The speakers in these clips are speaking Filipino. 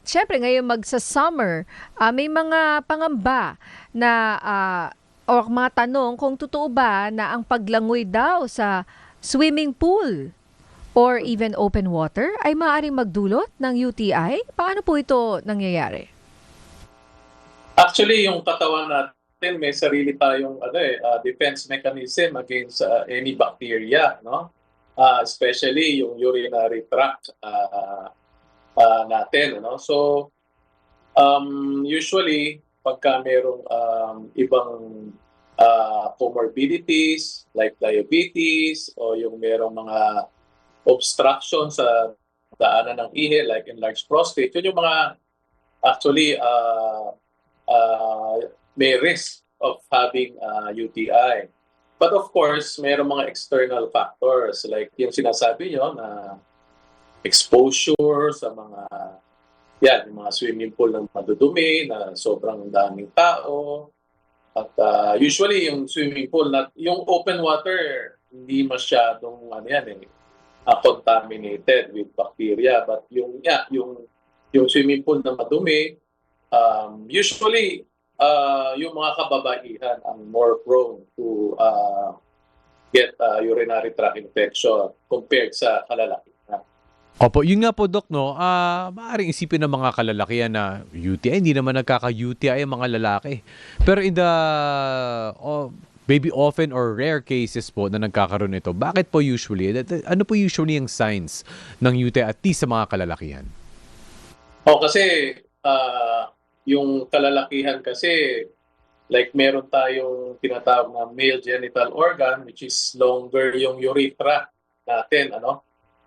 syempre ngayon magsa-summer, may mga pangamba na o mga tanong kung totoo ba na ang paglangoy daw sa swimming pool or even open water ay maaaring magdulot ng UTI? Paano po ito nangyayari? Actually, yung katawan natin may sarili tayong defense mechanism against any bacteria, no? Especially yung urinary tract natin, no? So, usually pagka merong ibang comorbidities like diabetes o yung merong mga obstruction sa daanan ng ihi like enlarged prostate, yun yung mga actually may risk of having UTI. But of course, mayroong mga external factors like yung sinasabi nyo na exposure sa mga yung mga swimming pool ng madudumi na sobrang daming tao. At usually yung swimming pool, yung open water, hindi masyadong contaminated with bacteria. But yung swimming pool na madumi, usually yung mga kababaihan ang more prone to get urinary tract infection compared sa kalalakihan. Opo, yun nga po, Dok, no? Maaaring isipin ng mga kalalakihan na UTI, hindi naman nagkaka-UTI ang mga lalaki. Pero in the maybe often or rare cases po na nagkakaroon ito, bakit po usually? Ano po usually yung signs ng UTI at least sa mga kalalakihan? Kasi yung kalalakihan kasi like meron tayong tinatawag na male genital organ which is longer yung urethra natin,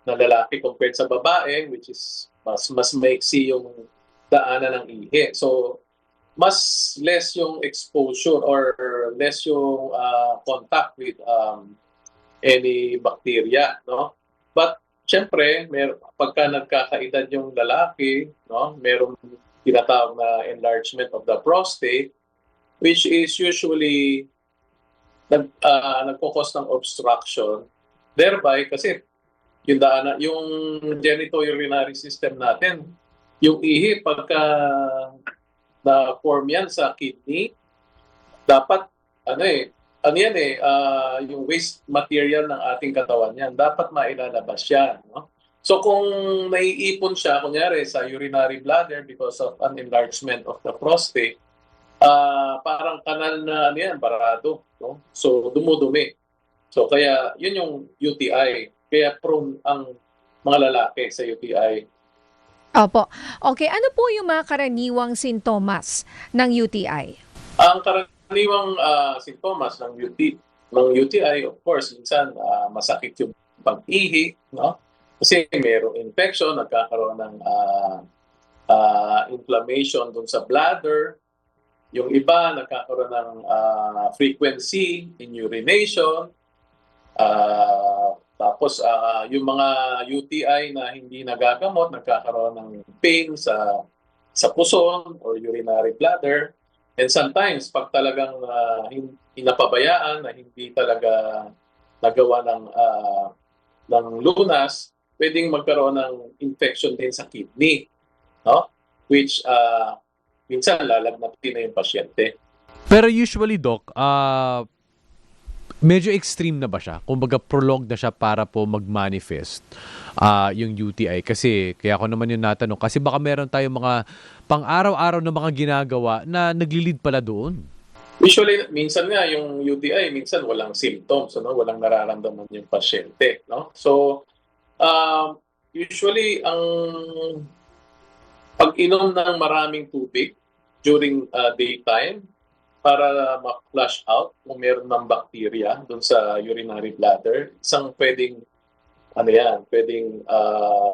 na lalaki compared sa babae which is mas maiksi yung daanan ng ihi. So mas less yung exposure or less yung contact with any bacteria, no? But syempre, pagka nagkakaedad yung lalaki, no, merong tinatawag na enlargement of the prostate which is usually nagkukos ng obstruction, thereby kasi yung genitourinary system natin, yung ihi pagka na-form yan sa kidney, dapat yung waste material ng ating katawan yan, dapat mailalabas yan, no? So kung naiipon siya, kunyari sa urinary bladder because of an enlargement of the prostate, parang kanal na barado, no? So dumudumi. So kaya yun yung UTI. Kaya prone ang mga lalaki sa UTI. Opo. Okay, ano po yung mga karaniwang sintomas ng UTI? Ang karaniwang sintomas ng UTI, of course, minsan masakit yung pag-ihi, no? Kasi mayroong infection, nagkakaroon ng inflammation dun sa bladder. Yung iba, nagkakaroon ng frequency in urination. Tapos yung mga UTI na hindi nagagamot, nagkakaroon ng pain sa puson or urinary bladder. And sometimes, pag talagang inapabayaan na hindi talaga nagawa ng lunas, pwedeng magkaroon ng infection din sa kidney, no? Which minsan lalagnatin na yung pasyente. Pero usually, Doc, medyo extreme na ba siya? Kumbaga prolonged na siya para po mag-manifest yung UTI. Kasi, kaya ako naman yung natanong, kasi baka meron tayong mga pang-araw-araw na mga ginagawa na naglilid pala doon. Usually, minsan nga yung UTI, minsan walang symptoms, walang nararamdaman yung pasyente, no? So, usually, ang pag-inom ng maraming tubig during daytime, para ma-flush out kung meron ng bacteria doon sa urinary bladder, isang pwedeng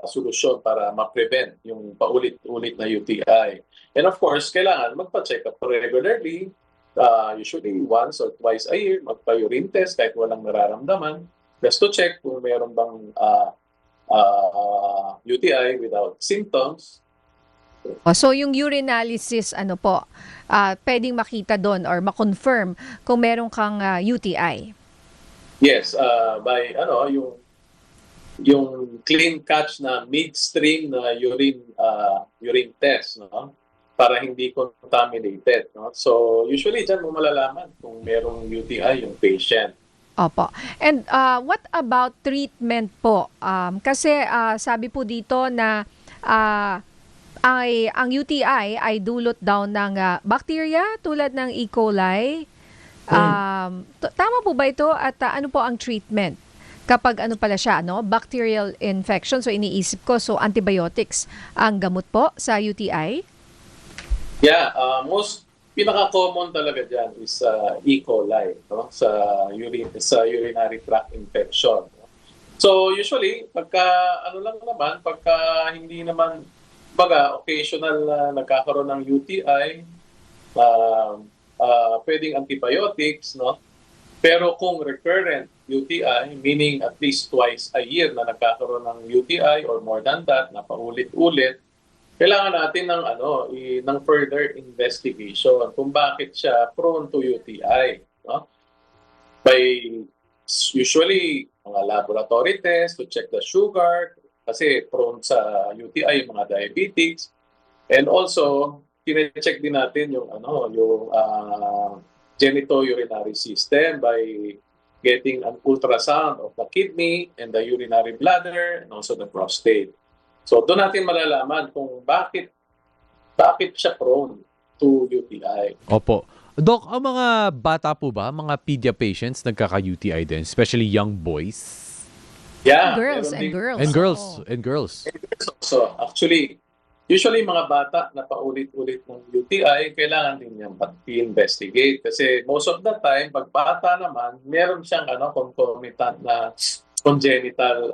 solusyon para ma-prevent yung paulit-ulit na UTI. And of course, kailangan magpa-check up regularly, usually once or twice a year, magpa-urine test kahit walang nararamdaman, just to check kung meron bang UTI without symptoms. So yung urinalysis, pwedeng makita doon or ma-confirm kung meron kang UTI? Yes, by yung clean catch na midstream na urine test, no? Para hindi contaminated, no? So usually diyan mo malalaman kung merong UTI yung patient. Opo. And what about treatment po? Kasi sabi po dito na ang UTI ay dulot daw ng bacteria tulad ng E. coli. Tama po ba ito? At ano po ang treatment? Kapag ano pala siya, no? Bacterial infection. So iniisip ko, so antibiotics ang gamot po sa UTI? Yeah, most pinaka-common talaga diyan is E. coli, no? Sa urinary tract infection. No? So usually pagka hindi naman occasional na nagkakaroon ng UTI, pwedeng antibiotics, no? Pero kung recurrent UTI, meaning at least twice a year na nagkakaroon ng UTI or more than that, na paulit-ulit, kailangan natin ng further investigation kung bakit siya prone to UTI, no? By usually mga laboratory tests to check the sugar kasi prone sa UTI yung mga diabetics, and also kine-check din natin yung genitourinary system by getting an ultrasound of the kidney and the urinary bladder and also the prostate. So doon natin malalaman kung bakit siya prone to UTI. Opo. Doc, ang mga bata po ba, mga pedia patients, nagkaka-UTI din, especially young boys? Yeah. Girls meron and din. girls. And girls. Oo. And girls. So actually, usually mga bata na paulit-ulit ng UTI, kailangan din yan i-investigate. Kasi most of the time, pag bata naman, meron siyang concomitant na congenital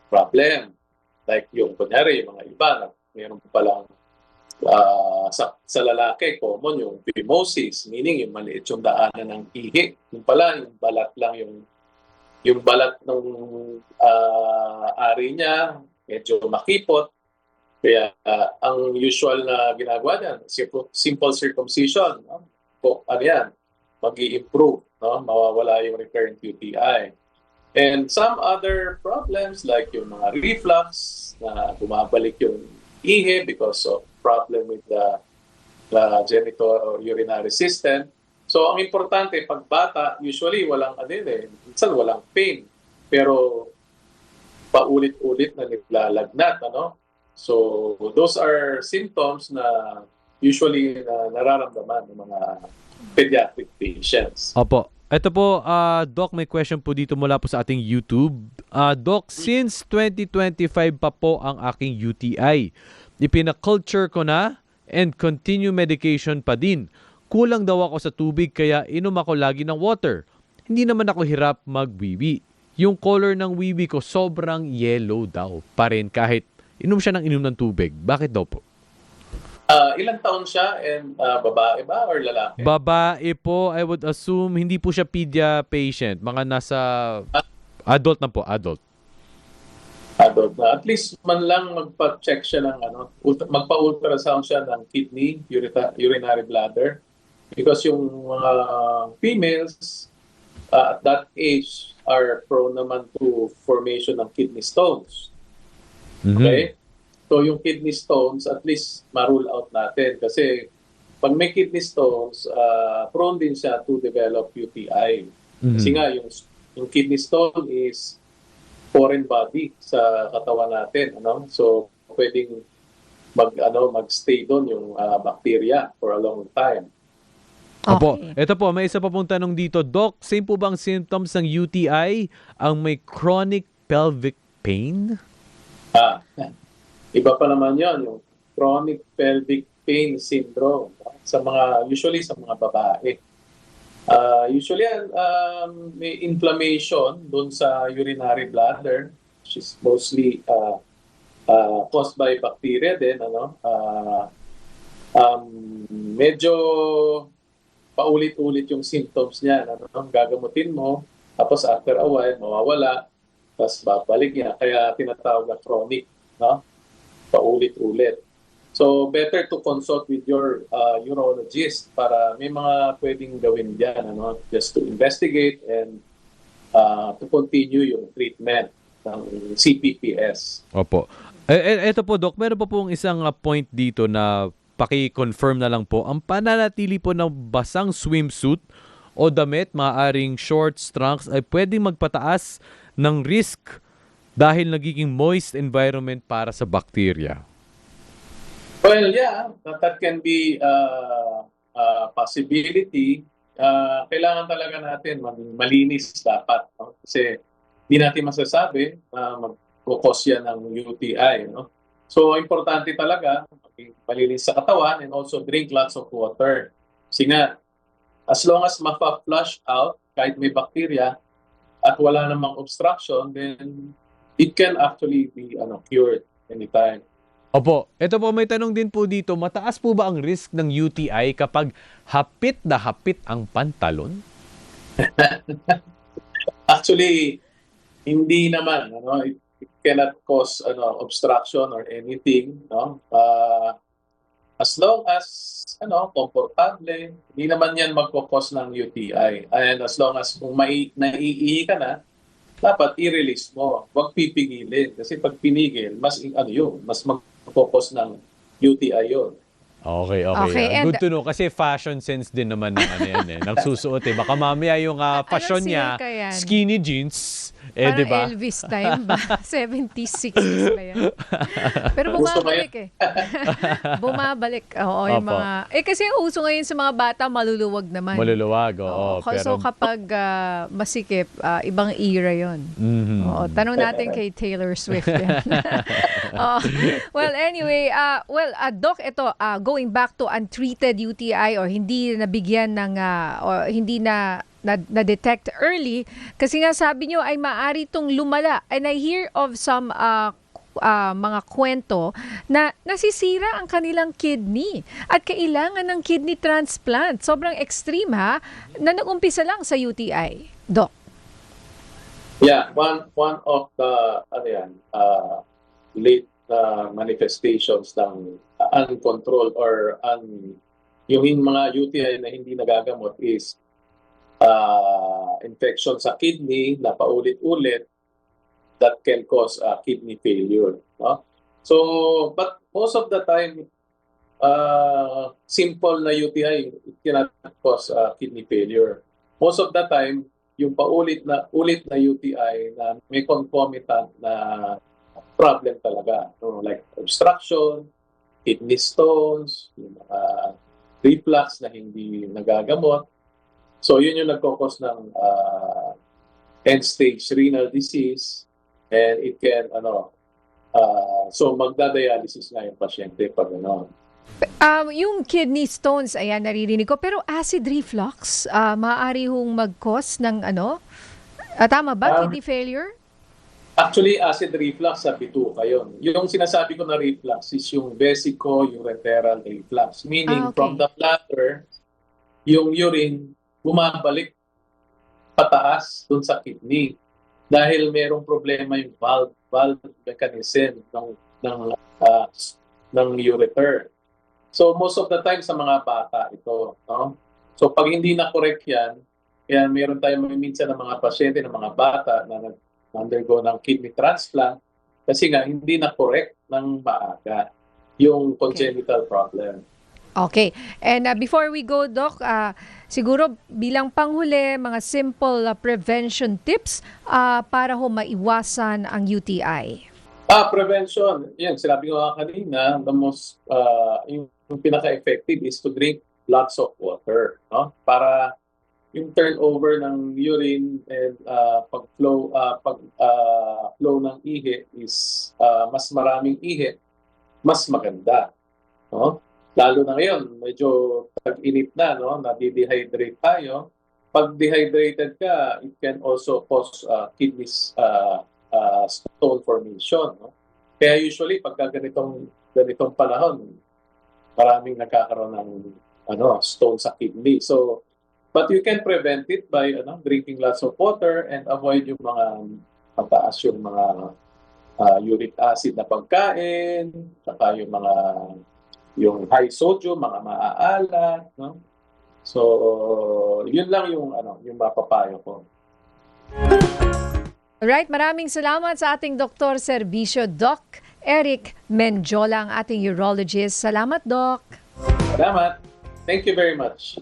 problem. Like yung kunyari, yung mga iba, meron palang sa lalaki, common yung phimosis, meaning yung maliit yung daanan ng ihi. Yung pala, yung balat lang yung balat ng ari niya, medyo makipot. Kaya ang usual na ginagawa niyan, simple circumcision, no? Mag-i-improve, no? Mawawala yung recurrent UTI. And some other problems like yung mga reflux, na bumabalik yung ihi because of problem with the genitourinary system. So ang importante, pag bata, usually minsan walang pain, pero paulit-ulit na nilalagnat, So those are symptoms na usually nararamdaman ng mga pediatric patients. Opo. Ito po, Doc, may question po dito mula po sa ating YouTube. Doc, since 2025 pa po ang aking UTI, ipina-culture ko na and continue medication pa din. Kulang daw ako sa tubig kaya inom ako lagi ng water. Hindi naman ako hirap magwiwi. Yung color ng wiwi ko sobrang yellow daw pa rin kahit inom siya ng inom ng tubig. Bakit daw po? Ilang taon siya and babae ba or lalaki? Babae po, I would assume. Hindi po siya pedia patient. Mga nasa adult na po, adult. Adult na. At least man lang magpa-check siya ng magpa-ultrasound siya ng kidney, urinary bladder. Because yung mga females at that age are prone naman to formation ng kidney stones. Okay? So yung kidney stones, at least ma-rule out natin. Kasi pag may kidney stones, prone din siya to develop UTI. Kasi nga, yung kidney stone is foreign body sa katawan natin. So pwedeng mag-stay doon yung bacteria for a long time. Opo. Okay. Ito po, may isa pa pong tanong dito. Doc, same po bang symptoms ng UTI ang may chronic pelvic pain? Iba pa naman yon, yung chronic pelvic pain syndrome usually sa mga babae. Usually may inflammation doon sa urinary bladder, which is mostly caused by bacteria din. Medyo paulit-ulit yung symptoms niya. Gagamutin mo, tapos after a while, mawawala, tapos babalik niya. Kaya tinatawag na chronic, paulit-ulit. So better to consult with your urologist para may mga pwedeng gawin diyan, just to investigate and to continue yung treatment ng CPPS. Opo. Ito po, Doc, meron pa pong isang point dito na paki-confirm na lang po. Ang pananatili po ng basang swimsuit o damit, maaaring shorts, trunks, ay pwedeng magpataas ng risk dahil nagiging moist environment para sa bacteria. Well, yeah, that can be a possibility. Kailangan talaga natin malinis dapat. No? Kasi hindi natin masasabi na mag-cause yan ng UTI. No? So, importante talaga maging malinis sa katawan and also drink lots of water. Kasi nga, as long as ma-flush out, kahit may bacteria at wala namang obstruction, then it can actually be cured anytime. Opo, ito po may tanong din po dito, mataas po ba ang risk ng UTI kapag hapit na hapit ang pantalon? Actually, hindi naman. It cannot cause obstruction or anything. No? As long as komportable, hindi naman yan magkakos ng UTI. And as long as kung naiihi ka na, dapat i-release mo. Huwag pipigilin. Kasi pag pinigil, mas magkakos ng UTI yun. Okay. Okay, and- Good to know kasi fashion sense din naman ng ng susuot eh. Baka mamaya yung fashion niya, silka yan? skinny jeans, Parang di ba? Elvis time ba? 70s, 60s ba yan? Pero Gusto ko bumabalik eh. Bumabalik. Oo, yung Opo. mga... kasi uso ngayon sa mga bata, maluluwag naman. Maluluwag, Oo, oo. so kapag masikip, ibang era yon. Mhm. Oo, tanong natin kay Taylor Swift yan. Oo. Well, anyway, Doc, ito, going back to untreated UTI or hindi nabigyan ng, or hindi na-detect early, kasi nga sabi nyo ay maaari itong lumala. And I hear of some mga kwento na nasisira ang kanilang kidney at kailangan ng kidney transplant. Sobrang extreme na nag-umpisa lang sa UTI. Doc. Yeah, one of the late manifestations ng uncontrolled or yung mga UTI na hindi nagagamot is infection sa kidney na paulit-ulit that can cause kidney failure. No? So, but most of the time, simple na UTI it cannot cause kidney failure. Most of the time, yung ulit na UTI na may concomitant na problem talaga. No? Like obstruction, kidney stones, reflux na hindi nagagamot. So yun yung nagkakos ng end-stage renal disease and it can so magda-dialysis na yung pasyente pag Yung kidney stones, ayan, naririnig ko. Pero acid reflux, maaari hong mag-cause ng tama ba? Kidney failure? Actually, acid reflux sa bituka yun. Yung sinasabi ko na reflux is yung vesico-ureteral reflux. Meaning, Okay. from the bladder, yung urine bumabalik pataas dun sa kidney. Dahil merong problema yung valve mechanism ng ureter. So, most of the time sa mga bata ito. No? So, pag hindi na correct yan, kaya meron tayong minsan ng mga pasyente, ng mga bata na undergo ng kidney transplant kasi nga hindi na correct ng maaga yung congenital problem. Okay. And before we go, Doc, siguro bilang panghuli, mga simple prevention tips para maiwasan ang UTI. Prevention. Yan, sinabi ko nga kanina, the most, yung pinaka-effective is to drink lots of water. No? Para yung turnover ng urine and flow ng ihi is mas maraming ihi, mas maganda. No? Lalo na ngayon, medyo tag-init na, no? Na-dehydrate tayo. Pag dehydrated ka, it can also cause kidney stone formation. No? Kaya usually, pagka ganitong panahon, maraming nagkakaroon ng stone sa kidney. So, but you can prevent it by drinking lots of water and avoid yung mga mataas yung mga uric acid na pagkain, saka yung high sodium, mga maaalat, no? So, yun lang yung mapapayo ko. Alright, maraming salamat sa ating Dr. Serbisyo, Doc Eric Menjola, ang ating urologist. Salamat, Doc. Salamat. Thank you very much.